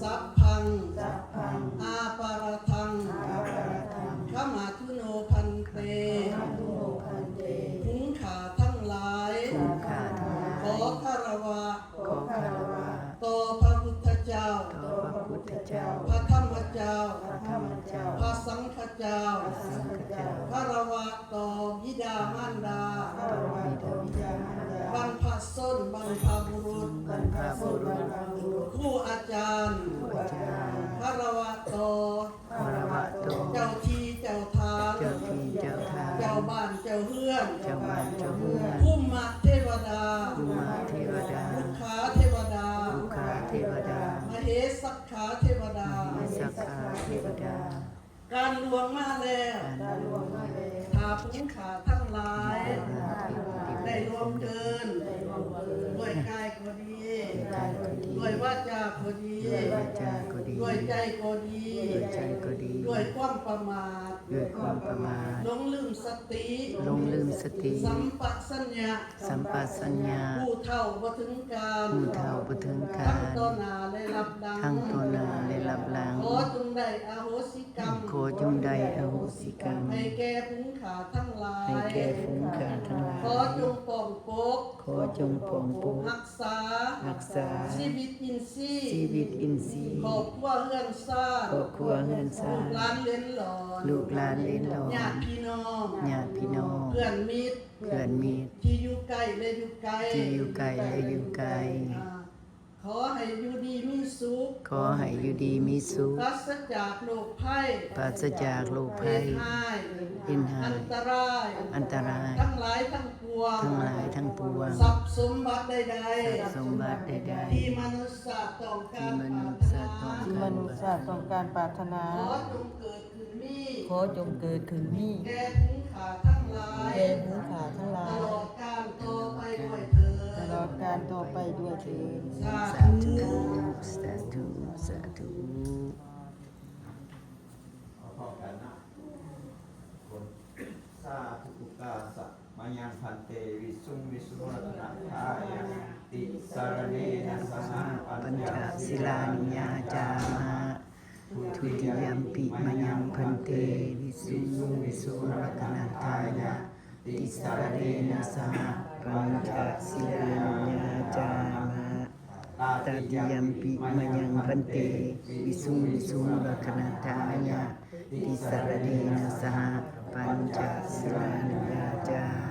สัพพัง สัพพัง อาปารทัง อาปารทัง ขมาทุโนพันเต ขันโนพันเต หุงขาทั้งหลาย สัพพะทั้งหลาย ขอคารวะ ขอคารวะ ต่อพระพุทธเจ้า ต่อพระพุทธเจ้า พระธรรมเจ้า พระธรรมเจ้า พระสังฆเจ้า พระสังฆเจ้า คารวะต่อบิดามารดา คารวะต่อบิดามารดา บรรพส้นบรรพบุรุษ บรรพบุรุษ ครูอาจารย์ ครูอาจารย์ คารวะต่อ คารวะต่อ เจ้าที่เจ้าทาง เจ้าที่เจ้าทาง เจ้าบ้านเจ้าเฮือน เจ้าบ้านเจ้าเมือง ภูมิเทวดา ภูมาเทวดา ลูกค้าเทวดา ลูกค้าเทวดาม เหสักขาเทวดา มเหสักขาเทวดา การลวงมาแล้ว การหลวงมาเลย ถ้าผู้ขาทั้งหลาย เทวดา ได้รวมเดิน ได้ร่วมเดิน ด้วยกายก็ดี ได้ก็ดี ด้วยวาจาก็ดี ด้วยวาจาก็ดี ด้วยใจก็ดี ด้วยใจก็ดี ด้วยความประมาท ด้วยความประมาท หลงลืมสติ ลงลืมสติ สัมปสัญญา สัมปสัญญา ผู้เท่าบ่ถึงการ ผู้เฒ่าบ่ถึงกา ทั้ง ร ต่อหน้าและรับหลัง ทั้งตัวหน้าและรับหลัง ขอจงได้อโหสิกรรม ขอจงได้อโหสิกรรม ให้แก่ผู้ขาทั้งหลาย ให้แก่ฝูงขาทั้งหลาย ขอจงป้องปก ขอจงปกป้อง รักษา รักษา ชีวิตอินทรีย์ ชีวิตอินทรีย์ ครอบครัวเฮือนซ่าน ครอบครัวเฮือนซ่าน ลูกหลานเล่นหลอน ลูกหลานเหลนหลาน ญาติพี่น้อง ญาติพี่น้อง เพื่อนมิตร เพื่อนมิตร ที่อยู่ใกล้และอยู่ไกล ที่อยู่ไกลและอยู่ไกล อ่าขอให้อยู่ดีมีสุข ขอให้อยู่ดีมีสุข ปราศจากโรคภัย ปราศจากโรค เพ ภัย ศภัย อินหา อั ย นตราย อันตราย ทั้งหลายทั้งปวง ทั้งหลายทั้งปวง ทรัพย์สมบัติใด สมบัติใด ๆที่มนุษย์ต้องการ ที่มนุษย์ต้อง ที่มนุษย์ต้องการปรารถนา ขอจงเกิดขึ้นนี้ ขอจงเกิดขึ้นนี้ แก่ผู้ขาทั้งหลาย แก่ผู้ขาทั้งหลา ต ย ลอดการต่อไปด้วยเถิด ตลอดการต่อไปด้วยเถิด สา ๆสา ธุ ธุสาธุสาธุ พอกันนะคนสาธุอุกาสะมายังพันเตวิสุงวิสุรัตนาทายาติสารเนนะสห ปั ปั ญ ญ จ ญา ศิลานิยาจามะทุติยมปิมยังพันเตวิสุงวิสุรัตนาทายะติสารเนนะสหปัญจศิลานิยาจามะตติยมปิมยังพันเตวิสุงวิสุรัตนาทายะติสารเนนะสหปัญจศิลานิยาจามะ